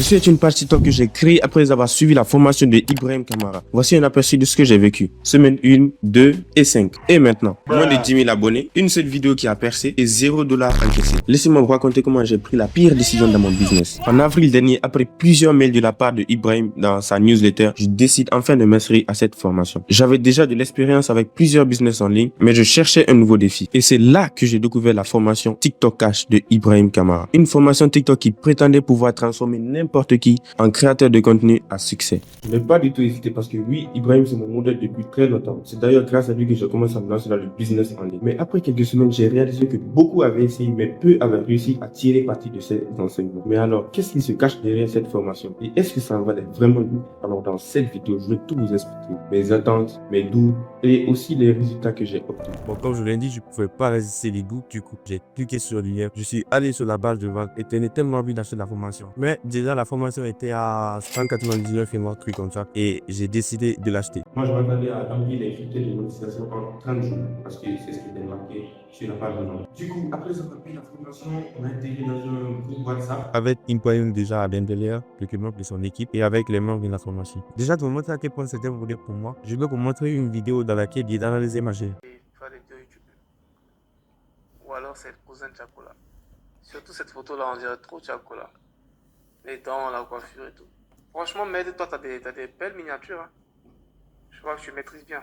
Ceci est une page TikTok que j'ai créée après avoir suivi la formation de Ibrahim Kamara. Voici un aperçu de ce que j'ai vécu. Semaine 1, 2 et 5. Et maintenant, moins de 10 000 abonnés, une seule vidéo qui a percé et $0 encaissé. Laissez-moi vous raconter comment j'ai pris la pire décision dans mon business. En avril dernier, après plusieurs mails de la part de Ibrahim dans sa newsletter, je décide enfin de m'inscrire à cette formation. J'avais déjà de l'expérience avec plusieurs business en ligne, mais je cherchais un nouveau défi. Et c'est là que j'ai découvert la formation TikTok Cash de Ibrahim Kamara. Une formation TikTok qui prétendait pouvoir transformer n'importe qui en créateur de contenu à succès. Je n'ai pas du tout hésité parce que oui, Ibrahim c'est mon modèle depuis très longtemps. C'est d'ailleurs grâce à lui que je commence à me lancer dans le business en ligne. Mais après quelques semaines, j'ai réalisé que beaucoup avaient essayé, mais peu avaient réussi à tirer parti de ces enseignements. Mais alors, qu'est-ce qui se cache derrière cette formation? Et est-ce que ça en valait vraiment le coup? Alors dans cette vidéo, je vais tout vous expliquer. Mes attentes, mes doutes et aussi les résultats que j'ai obtenus. Bon, comme je l'ai dit, je ne pouvais pas résister les doutes. Du coup, j'ai cliqué sur le lien. Je suis allé sur la base de vente et tenais tellement envie d'acheter la formation. Mais déjà, la formation était à 199 et moi, truc comme ça. Et j'ai décidé de l'acheter. Moi, je m'attendais à remplir les critères de monétisation en 30 jours parce que c'est ce qui était marqué sur la page de vente. Du coup, après avoir pris la formation, on a intégré dans un groupe WhatsApp. Avec Ibrahim déjà à l'intérieur, quelques membres de son équipe et avec les membres de la formation. Déjà, de vous montrer à quel point c'était vrai pour moi, je vais vous montrer une vidéo dans laquelle il analysait ma chaîne. Faire des vidéos YouTube. Ou alors c'est le cousin de Chacola. Surtout cette photo-là, on dirait trop Chacola. Les dents, la coiffure et tout. Franchement, mais toi, t'as des belles miniatures. Hein. Je vois que tu maîtrises bien.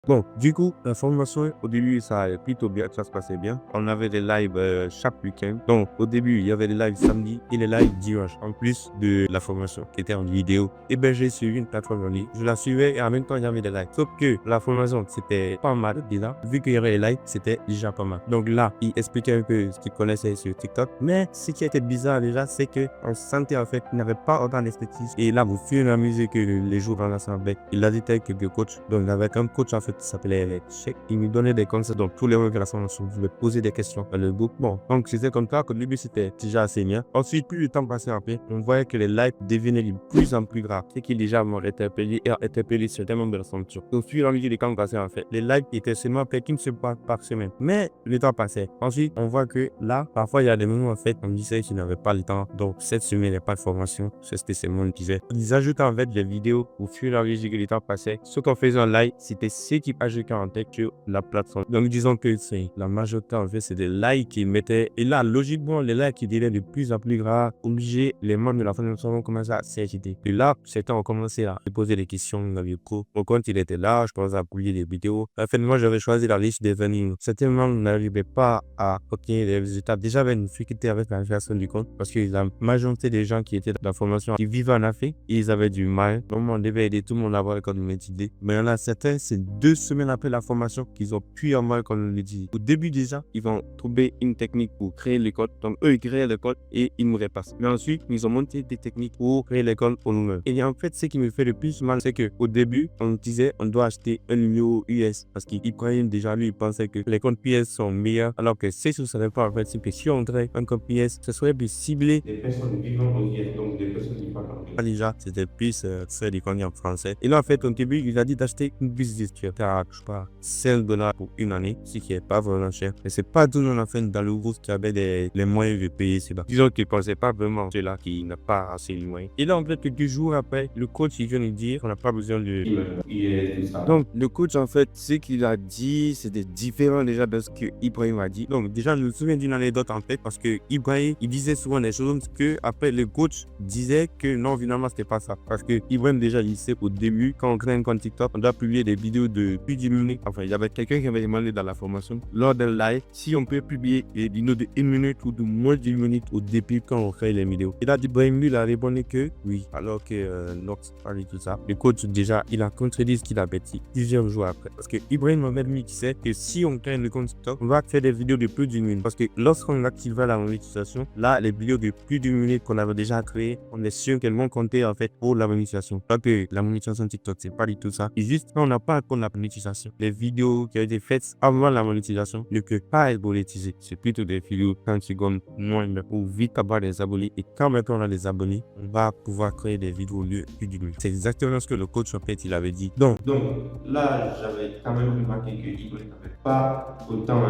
Bon, du coup, la formation, au début, ça allait plutôt bien, ça se passait bien. On avait des lives chaque week-end. Donc, au début, il y avait des lives samedi et les lives dimanche, en plus de la formation qui était en vidéo. Et ben, j'ai suivi une plateforme en ligne. Je la suivais et en même temps, il y avait des lives. Sauf que la formation, c'était pas mal déjà. Vu qu'il y avait les lives, c'était déjà pas mal. Donc là, il expliquait un peu ce qu'il connaissait sur TikTok. Mais ce qui était bizarre déjà, c'est qu'on sentait en fait qu'il n'avait pas autant d'expertise. Et là, au fur et à mesure que les jours avançaient, il a dit quelques coachs. Donc, il avait un coach en fait qui s'appelait Check. Il me donnait des conseils. Donc, tous les membres de la formation, je me poser des questions dans le groupe. Bon, donc c'était comme ça qu'au début, c'était déjà assez bien. Ensuite, plus le temps passait après, on voyait que les lives devenaient de plus en plus graves. Ce qui déjà m'ont interpellé et a interpellé certains membres de la formation. Au fur et à mesure du temps passait en fait, les lives étaient seulement fait qu'une seule fois par semaine. Mais le temps passait. Ensuite, on voit que là, parfois, il y a des moments en fait, on me disait qu'ils n'avaient pas le temps. Donc, cette semaine, il n'y a pas de formation. C'est ce que ces membres disaient. Ils ajoutaient en fait des vidéos au fur et à mesure que le temps passait. Ce qu'on faisait en live, c'était ce qui ajoutait en tête sur la plateforme. Donc, disons que c'est la majorité en fait, c'est des likes qu'ils mettaient. Et là, logiquement, les likes qui devenaient de plus en plus rares, obligés, les membres de la formation vont commencer à s'agiter. Et là, certains ont commencé à se poser des questions dans le pro. Mon compte, il était là, je commençais à publier des vidéos. En fait, moi, j'avais choisi la liste des venus. Certains membres n'arrivaient pas à obtenir les résultats. Déjà, avec une difficulté avec la création du compte parce que la majorité des gens qui étaient dans la formation, ils vivaient en Afrique, ils avaient du mal. Donc, on devait aider tout le monde à avoir le compte monétisé. Mais il y en a certains, c'est 2 semaines après la formation qu'ils ont pu avoir le compte monétisé. Au début, déjà, ils vont trouver une technique pour créer le code. Donc, eux, ils créent le code et ils me repassent. Mais ensuite, ils ont monté des techniques pour créer le code pour nous-mêmes. Et en fait, ce qui me fait le plus mal, c'est qu'au début, on disait on doit acheter un numéro US parce qu'Ibrahim, déjà, lui, il pensait que les comptes PS sont meilleurs. Alors que c'est ce que ça n'est pas en fait. C'est que si on crée un compte PS, ce serait plus ciblé. Des personnes vivant aux US, donc des personnes qui parlent anglais. Déjà, c'était plus faire des contenus en français. Et là, en fait, au début, il a dit d'acheter une business qui était à, je sais pas, $5 pour une année, ce qui est pas vraiment cher. Et c'est pas tout le monde, en fait, dans le groupe qui avait les moyens de payer cela. Disons qu'il pensait pas vraiment cela, qui n'a pas assez de moyens. Et là, en fait, quelques jours après, le coach, il vient nous dire qu'on n'a pas besoin de... Donc, le coach, en fait, ce qu'il a dit, c'était différent déjà de ce que Ibrahim a dit. Donc, déjà, je me souviens d'une anecdote, en fait, parce que Ibrahim, il disait souvent des choses que après le coach disait que non, finalement, c'était pas ça. Parce que Ibrahim, déjà, il sait qu'au début, quand on crée un compte TikTok, on doit publier des vidéos de plus de 10 minutes. Enfin, il y avait quelqu'un qui avait demandé dans la formation, lors d'un live, si on peut publier des vidéos de 1 minute ou de moins de 1 minute au début quand on crée les vidéos. Et là, Ibrahim, lui, il a répondu que oui. Alors que Nox parlait tout ça. Le coach, déjà, il a contredit ce qu'il avait dit plusieurs jours après. Parce que Ibrahim m'a même dit qu'il sait que si on crée le compte TikTok, on va faire des vidéos de plus d'une minute. Parce que lorsqu'on activera la monétisation, là, les vidéos de plus d'une minute qu'on avait déjà créées, on est sûr qu'elles vont compter en fait pour la monétisation. Donc, la monétisation TikTok, c'est pas du tout ça. Et juste quand on n'a pas un compte monétisation. Les vidéos qui ont été faites avant la monétisation ne peuvent pas être monétisées. C'est plutôt des vidéos 30 secondes moins pour vite avoir des abonnés. Et quand maintenant on a des abonnés, on va pouvoir créer des vidéos lieu plus d'une minute. C'est exactement ce que le coach en fait il avait dit. Donc là, j'avais quand même remarqué que Ibrahim n'avait pas autant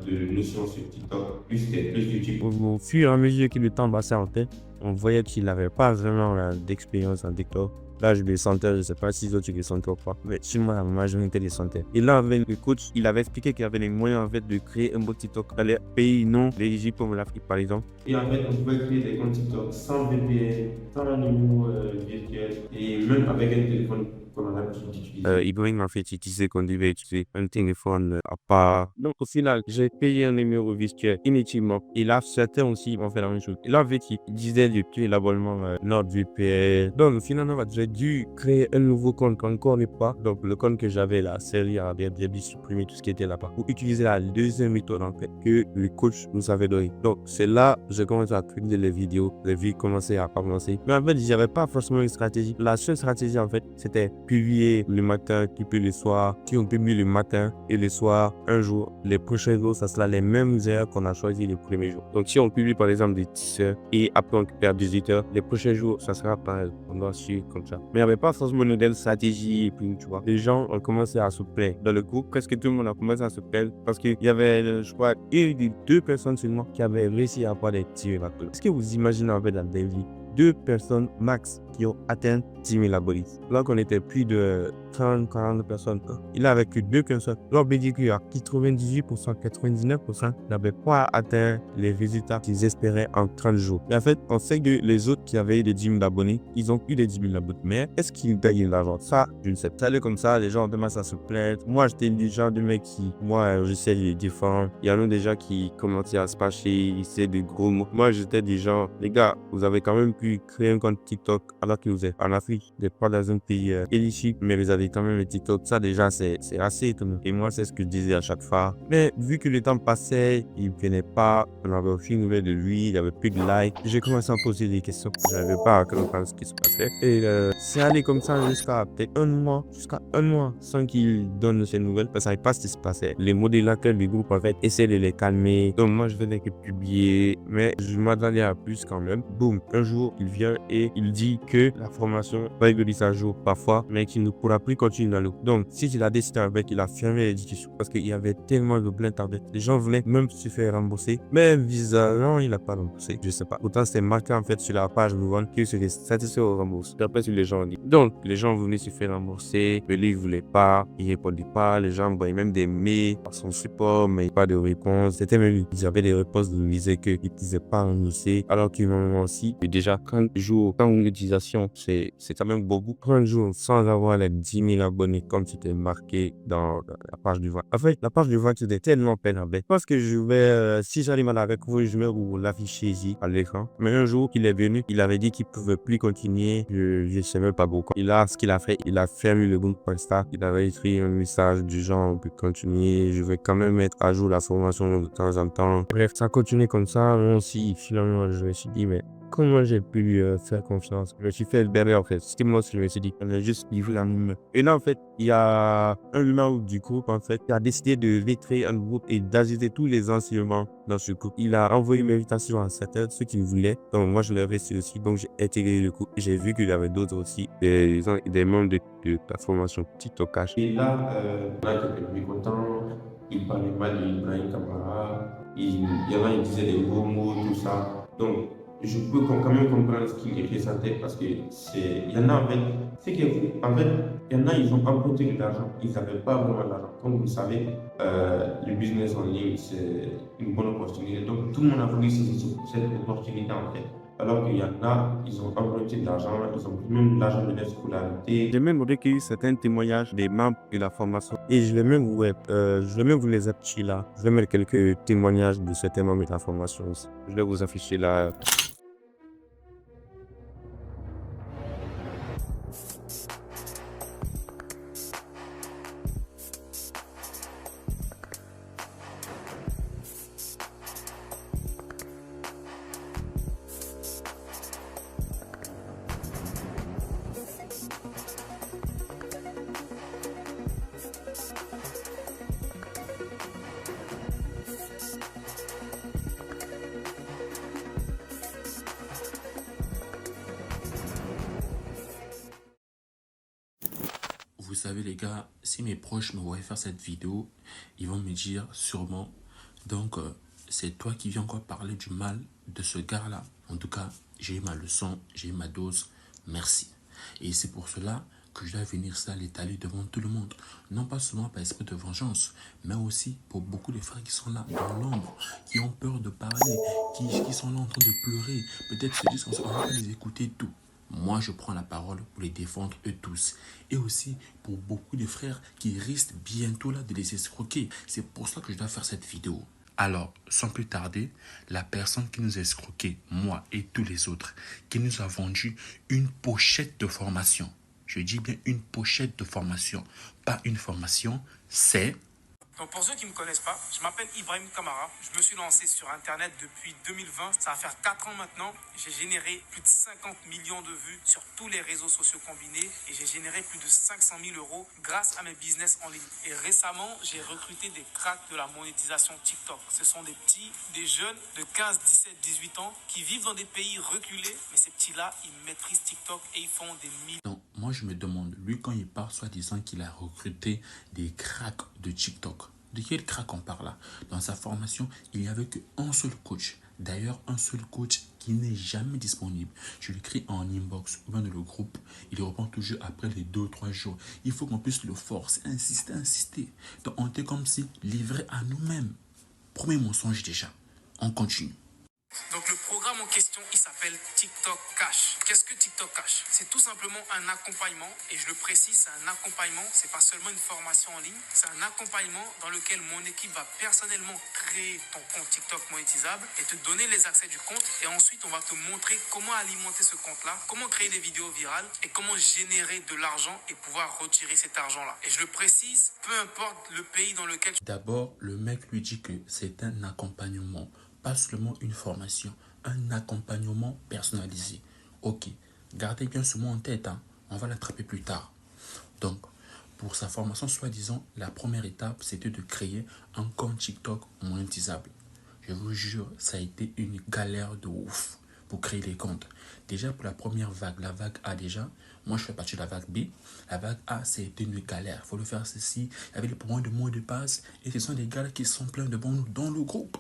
de notions sur TikTok, plus YouTube. Au fur et à mesure que le temps passait en tête, on voyait qu'il n'avait pas vraiment d'expérience en TikTok. Là, je le sentais, je ne sais pas si les autres le sentaient ou pas, mais sur moi, la majorité les sentait. Et là, avec le coach, il avait expliqué qu'il y avait les moyens en fait de créer un beau TikTok dans les pays non éligibles comme l'Afrique par exemple. Et en fait, on pouvait créer des comptes TikTok sans VPN, sans un numéro virtuel et même avec un téléphone qu'on a l'habitude d'utiliser. Ibrahim en fait, il disait qu'on devait utiliser un téléphone à part. Donc au final, j'ai payé un numéro virtuel inutilement. Et là, certains aussi vont faire la même chose. Et là, en fait, il disait de tuer l'abonnement NordVPN. Donc finalement, j'ai dû créer un nouveau compte qu'on ne connaît pas. Donc le compte que j'avais là, série à bien supprimer tout ce qui était là-bas pour utiliser la deuxième méthode en fait que le coach nous avait donné. Donc c'est là que j'ai commencé à créer les vidéos. Les vues commençaient à avancer. Mais en fait, il n'y avait pas forcément une stratégie. La seule stratégie en fait, c'était publier le matin, puis le soir. Si on publie le matin et le soir, un jour, les prochains jours, ça sera les mêmes heures qu'on a choisi les premiers jours. Donc si on publie par exemple des 10 heures et après on perd 18 heures, les prochains jours, ça sera pareil. On doit suivre comme ça. Mais il n'y avait pas forcément une stratégie et puis tu vois. Les gens ont commencé à se plaindre. Dans le groupe, presque tout le monde a commencé à se plaindre parce qu'il y avait, je crois, deux personnes seulement qui avaient réussi à avoir des tirs là. Est-ce que vous imaginez en fait dans des vies, 2 personnes max qui ont atteint 10 000 abonnés. Là qu'on était plus de 30-40 personnes, il avait que 2 personnes. Leur BDQ à 98%, 99% n'avaient pas atteint les résultats qu'ils espéraient en 30 jours. Et en fait, on sait que les autres qui avaient des 10 000 abonnés, ils ont eu des 10 000 abonnés. Mais est-ce qu'ils gagnent de l'argent? Ça, je ne sais pas. Ça allait comme ça, les gens ont commencé à se plaindre. Moi, j'étais du genre de mec qui, moi, j'essaie de les défendre. Il y en a des gens qui commençaient à se fâcher, c'est des gros mots. Moi, j'étais du genre, les gars, vous avez quand même pu créer un compte TikTok alors que vous êtes en Afrique, vous n'êtes pas dans un pays éligible, mais vous avez quand même le TikTok. Ça, déjà, c'est assez étonnant. Et moi, c'est ce que je disais à chaque fois. Mais vu que le temps passait, il ne venait pas, on n'avait aucune nouvelle de lui, il n'y avait plus de likes. J'ai commencé à me poser des questions. Je n'avais pas à comprendre ce qui se passait. Et c'est allé comme ça jusqu'à peut-être un mois, sans qu'il donne ses nouvelles, parce que je ne savais pas ce qui se passait. Les modérateurs du groupe, en fait, essaient de les calmer. Donc, moi, je venais que publier, mais je m'attendais à plus quand même. Boum, un jour, il vient et il dit que la formation va évoluer à jour parfois, mais qu'il ne pourra plus continuer dans le groupe. Donc, si il a décidé avec, il a fermé les discussions parce qu'il y avait tellement de plaintes en fait. Les gens venaient même se faire rembourser, mais bizarrement, il n'a pas remboursé. Je sais pas. Pourtant, c'était marqué en fait sur la page Mouvement qu'il serait satisfait au remboursement. D'après ce que les gens ont dit. Donc, les gens venaient se faire rembourser, mais lui, il voulait pas, il répondait pas. Les gens envoyaient même des mails à son support, mais pas de réponse. C'était même, ils avaient des réponses qui disaient qu'ils ne disaient pas rembourser, alors qu'à un moment aussi, et déjà 30 jours, quand l'utilisation, c'est quand même beaucoup. 30 jours sans avoir les 10 000 abonnés, comme c'était marqué dans la page du vote. En fait, la page du vote, c'était tellement pénible. Parce que je vais, si j'arrive à la retrouver, je vais vous l'afficher ici, à l'écran. Mais un jour, il est venu, il avait dit qu'il pouvait plus continuer. Je ne sais même pas pourquoi. Et là, ce qu'il a fait, il a fermé le groupe Insta. Il avait écrit un message du genre, on peut continuer. Je vais quand même mettre à jour la formation de temps en temps. Bref, ça continue comme ça. Moi aussi, finalement, je me suis dit, mais comment j'ai pu lui faire confiance? Je me suis fait berner en fait. C'était moi ce que je me suis dit. On a juste livré la même. Et là en fait, il y a un membre du groupe en fait qui a décidé de recréer un groupe et d'ajouter tous les enseignements dans ce groupe. Il a envoyé une invitation à certains, ceux qui voulaient. Donc moi je l'ai reçu aussi. Donc j'ai intégré le groupe. J'ai vu qu'il y avait d'autres aussi, des membres de la formation TikTok Cash. Et là, on a été mécontents. Il parlait mal d'Ibrahim Kamara. Il y en a, il disait des gros mots, tout ça. Donc je peux quand même comprendre ce qu'il ressentait parce que il y en a en fait, il y en a, ils ont emprunté de l'argent, ils n'avaient pas vraiment d'argent. Comme vous le savez, le business en ligne, c'est une bonne opportunité. Donc tout le monde a voulu saisir cette opportunité en fait. Alors qu'il y en a, ils ont emprunté de l'argent, ils ont pris même de l'argent de leur scolarité. J'ai même recueilli certains témoignages des membres de la formation et je vais même vous les afficher là. Je vais mettre quelques témoignages de certains membres de la formation aussi. Je vais vous afficher là. vous savez les gars, si mes proches me voient faire cette vidéo, ils vont me dire sûrement, donc c'est toi qui viens encore parler du mal de ce gars-là. En tout cas, j'ai eu ma leçon, j'ai eu ma dose, merci. Et c'est pour cela que je dois venir ça l'étaler devant tout le monde. Non pas seulement par esprit de vengeance, mais aussi pour beaucoup de frères qui sont là dans l'ombre, qui ont peur de parler, qui sont là en train de pleurer. Peut-être se disent qu'on ne va pas les écouter tout. Moi, je prends la parole pour les défendre eux tous. Et aussi pour beaucoup de frères qui risquent bientôt là de les escroquer. C'est pour ça que je dois faire cette vidéo. Alors, sans plus tarder, la personne qui nous a escroqué, moi et tous les autres, qui nous a vendu une pochette de formation. Je dis bien une pochette de formation, pas une formation, c'est... Donc pour ceux qui ne me connaissent pas, je m'appelle Ibrahim Kamara. Je me suis lancé sur Internet depuis 2020. Ça va faire 4 ans maintenant. J'ai généré plus de 50 millions de vues sur tous les réseaux sociaux combinés et j'ai généré plus de 500 000 euros grâce à mes business en ligne. Et récemment, j'ai recruté des cracks de la monétisation TikTok. Ce sont des petits, des jeunes de 15, 17, 18 ans qui vivent dans des pays reculés. Mais ces petits-là, ils maîtrisent TikTok et ils font des millions. Donc, moi, je me demande, lui, quand il parle, soi-disant qu'il a recruté des cracks de TikTok, de quel crack on parle là? Dans sa formation, il n'y avait qu'un seul coach. D'ailleurs, un seul coach qui n'est jamais disponible. Je l'écris en inbox ou bien dans le groupe. Il répond toujours après les 2 ou 3 jours. Il faut qu'on puisse le forcer, insister. Donc, on était comme si livré à nous-mêmes. Premier mensonge déjà. On continue. Donc le programme en question, il s'appelle TikTok Cash. Qu'est-ce que TikTok Cash? C'est tout simplement un accompagnement, et je le précise, c'est un accompagnement, c'est pas seulement une formation en ligne, c'est un accompagnement dans lequel mon équipe va personnellement créer ton compte TikTok monétisable et te donner les accès du compte, et ensuite on va te montrer comment alimenter ce compte-là, comment créer des vidéos virales et comment générer de l'argent et pouvoir retirer cet argent-là. Et je le précise, peu importe le pays dans lequel tu... D'abord, le mec lui dit que c'est un accompagnement. Pas seulement une formation, un accompagnement personnalisé. Ok, gardez bien ce mot en tête, hein. On va l'attraper plus tard. Donc, pour sa formation, soi-disant, la première étape, c'était de créer un compte TikTok monétisable. Je vous jure, ça a été une galère de ouf pour créer les comptes. Déjà, pour la première vague, la vague A déjà, moi je fais partie de la vague B. La vague A, c'était une galère. Il faut le faire ceci, il y avait moins de passe, et ce sont des gars qui sont pleins de bons dans le groupe.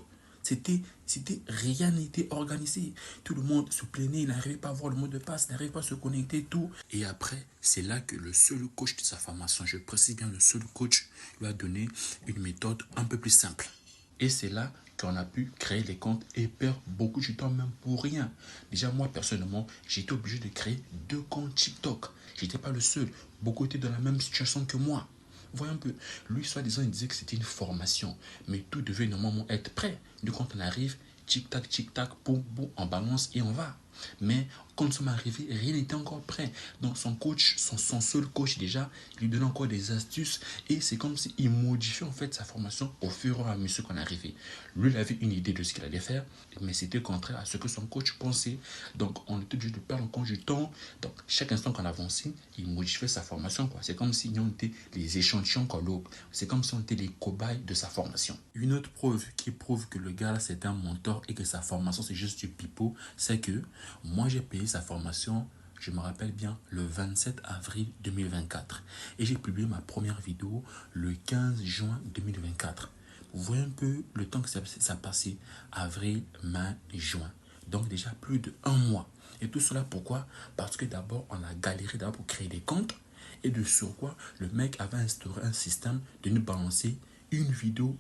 Rien n'était organisé. Tout le monde se plaignait, il n'arrivait pas à voir le mot de passe, il n'arrivait pas à se connecter, tout. Et après, c'est là que le seul coach de sa formation, je précise bien, le seul coach lui a donné une méthode un peu plus simple. Et c'est là qu'on a pu créer les comptes et perdre beaucoup de temps même pour rien. Déjà, moi, personnellement, j'étais obligé de créer 2 comptes TikTok. Je n'étais pas le seul. Beaucoup étaient dans la même situation que moi. Voyons un peu. Lui, soi-disant, il disait que c'était une formation. Mais tout devait normalement être prêt. Donc, quand on arrive, tic-tac, boum, on balance et on va. Mais quand nous sommes arrivés, rien n'était encore prêt. Donc, son coach, son seul coach déjà, lui donnait encore des astuces. Et c'est comme s'il modifiait en fait sa formation au fur et à mesure qu'on arrivait. Lui, il avait une idée de ce qu'il allait faire, mais c'était contraire à ce que son coach pensait. Donc, on était obligé de perdre encore du temps. Donc, chaque instant qu'on avançait, il modifiait sa formation, quoi. C'est comme si on était les échantillons qu'on l'eau. C'est comme si on était les cobayes de sa formation. Une autre preuve qui prouve que le gars, c'est un mentor et que sa formation, c'est juste du pipeau, c'est que moi, j'ai payé sa formation, je me rappelle bien, le 27 avril 2024. Et j'ai publié ma première vidéo le 15 juin 2024. Vous voyez un peu le temps que ça a passé. Avril, mai, juin. Donc déjà plus de 1 mois. Et tout cela pourquoi? Parce que d'abord, on a galéré d'abord pour créer des comptes. Et de surcroît, le mec avait instauré un système de nous balancer une vidéo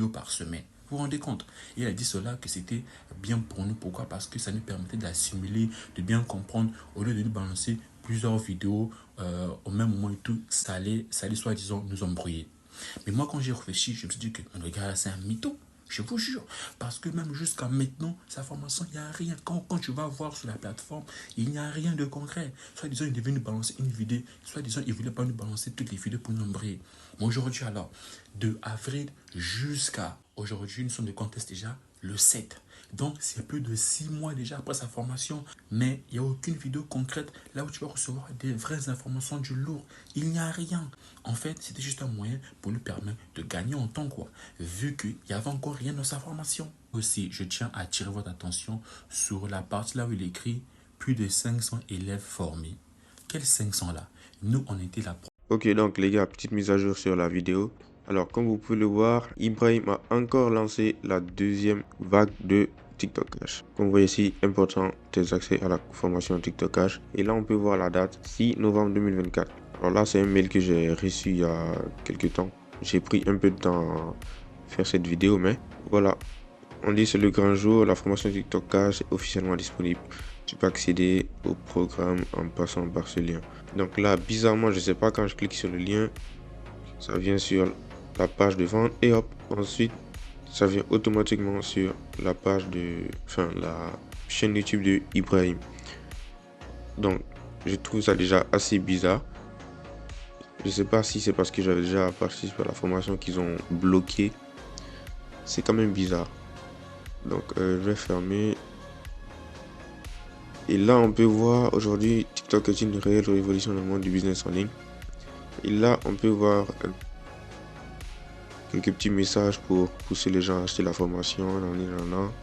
par semaine. Vous vous rendez compte? Il a dit cela que c'était bien pour nous. Pourquoi? Parce que ça nous permettait d'assimiler, de bien comprendre. Au lieu de nous balancer plusieurs vidéos au même moment et tout, ça allait soi-disant nous embrouiller. Mais moi, quand j'ai réfléchi, je me suis dit que le gars, c'est un mytho. Je vous jure. Parce que même jusqu'à maintenant, sa formation, il n'y a rien. Quand tu vas voir sur la plateforme, il n'y a rien de concret. Soit disant, il devait nous balancer une vidéo. Soit disant, il ne voulait pas nous balancer toutes les vidéos pour nous embrayer. Mais aujourd'hui, alors, de avril jusqu'à aujourd'hui, nous sommes de contest déjà le 7. Donc, c'est plus de 6 mois déjà après sa formation. Mais il n'y a aucune vidéo concrète là où tu vas recevoir des vraies informations du lourd. Il n'y a rien. En fait, c'était juste un moyen pour lui permettre de gagner en temps, quoi. Vu qu'il n'y avait encore rien dans sa formation. Aussi, je tiens à attirer votre attention sur la partie là où il écrit plus de 500 élèves formés. Quels 500 là? Nous, on était la Ok, donc les gars, petite mise à jour sur la vidéo. Alors, comme vous pouvez le voir, Ibrahim a encore lancé la deuxième vague de TikTok Cash. Comme vous voyez ici, important tes accès à la formation TikTok Cash. Et là, on peut voir la date 6 novembre 2024. Alors là, c'est un mail que j'ai reçu il y a quelques temps. J'ai pris un peu de temps à faire cette vidéo, mais voilà. On dit c'est le grand jour, la formation TikTok Cash est officiellement disponible. Tu peux accéder au programme en passant par ce lien. Donc là, bizarrement, je sais pas, quand je clique sur le lien, ça vient sur la page de vente et hop, ensuite, ça vient automatiquement sur la page la chaîne YouTube de Ibrahim. Donc, je trouve ça déjà assez bizarre. Je sais pas si c'est parce que j'avais déjà participé à la formation qu'ils ont bloqué. C'est quand même bizarre. Donc, je vais fermer. Et là, on peut voir aujourd'hui, TikTok est une réelle révolution dans le monde du business en ligne. Et là, on peut voir quelques petits messages pour pousser les gens à acheter la formation.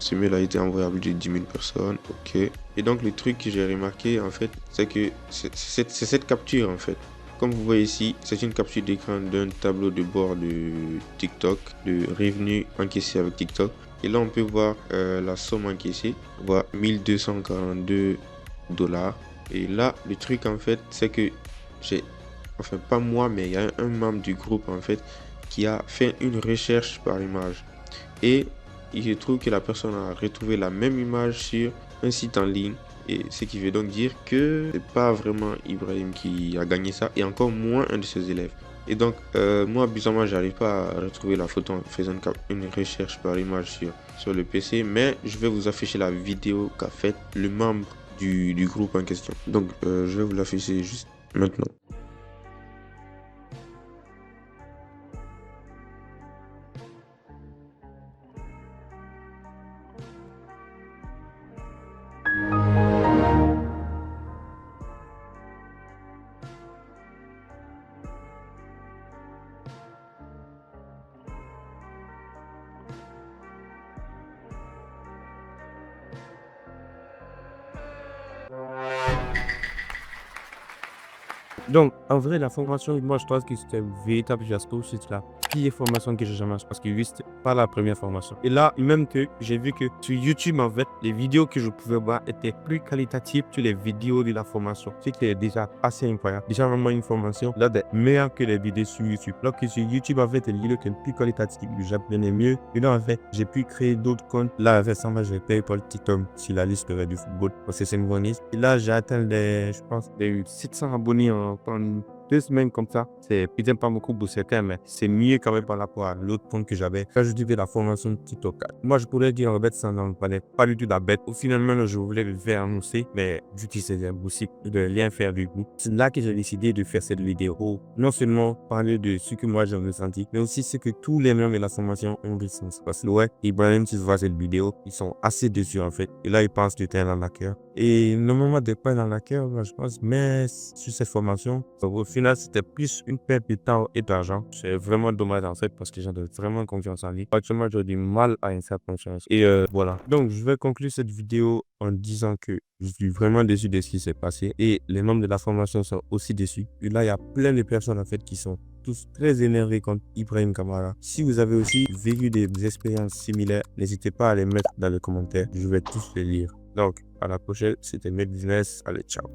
Ce mail a été envoyé à plus de 10 000 personnes. Ok. Et donc, le truc que j'ai remarqué, en fait, c'est que c'est cette capture, en fait. Comme vous voyez ici, c'est une capture d'écran d'un tableau de bord de TikTok, de revenus encaissés avec TikTok. Et là, on peut voir la somme encaissée, on voit 1242 $. Et là, le truc, en fait, c'est que enfin, pas moi, mais il y a un membre du groupe, en fait, qui a fait une recherche par image. Et il se trouve que la personne a retrouvé la même image sur un site en ligne. Et ce qui veut donc dire que c'est pas vraiment Ibrahim qui a gagné ça, et encore moins un de ses élèves. Et donc, moi, bizarrement, j'arrive pas à retrouver la photo en faisant une recherche par image sur le PC, mais je vais vous afficher la vidéo qu'a faite le membre du groupe en question. Donc, je vais vous l'afficher juste maintenant. Donc, en vrai, la formation, moi, je pense que c'était un véritable fiasco. C'est la pire formation que j'ai jamais acheté parce que lui, c'était pas la première formation. Et là, même que j'ai vu que sur YouTube, en fait, les vidéos que je pouvais voir étaient plus qualitatives que les vidéos de la formation. Ce qui est déjà assez incroyable. Déjà, vraiment, une formation, là, d'être meilleure que les vidéos sur YouTube. Alors que sur YouTube, en fait, les vidéos étaient plus qualitatives, j'apprenais mieux. Et là, en fait, j'ai pu créer d'autres comptes. Là, récemment, j'ai payé pour le TikTok sur la liste du football parce que c'est une bonne liste. Et là, j'ai atteint je pense, les 700 abonnés en 2 semaines comme ça. C'est peut-être pas beaucoup pour certains, mais c'est mieux quand même par rapport à l'autre compte que j'avais. Quand je disais la formation de TikTok, moi, je pourrais dire en fait, ça n'en valait pas du tout la bête. Au finalement, je voulais le faire annoncer, mais vu que c'est impossible de rien faire du coup, c'est là que j'ai décidé de faire cette vidéo. Pour non seulement parler de ce que moi j'ai ressenti, mais aussi ce que tous les membres de la formation ont ressenti. Parce que ouais, Ibrahim, si tu vois cette vidéo, ils sont assez déçus en fait. Et là, ils pensent que t'es un arnaqueur. Et normalement, de pas un arnaqueur, je pense, mais sur cette formation, au final, c'était plus une perte de temps et d'argent. C'est vraiment dommage en fait parce que j'avais vraiment confiance en lui. Actuellement, j'ai du mal à une certaine confiance. Et voilà. Donc, je vais conclure cette vidéo en disant que je suis vraiment déçu de ce qui s'est passé. Et les membres de la formation sont aussi déçus. Et là, il y a plein de personnes en fait qui sont tous très énervés contre Ibrahim Kamara. Si vous avez aussi vécu des expériences similaires, n'hésitez pas à les mettre dans les commentaires. Je vais tous les lire. Donc, à la prochaine, c'était Med Business. Allez, ciao.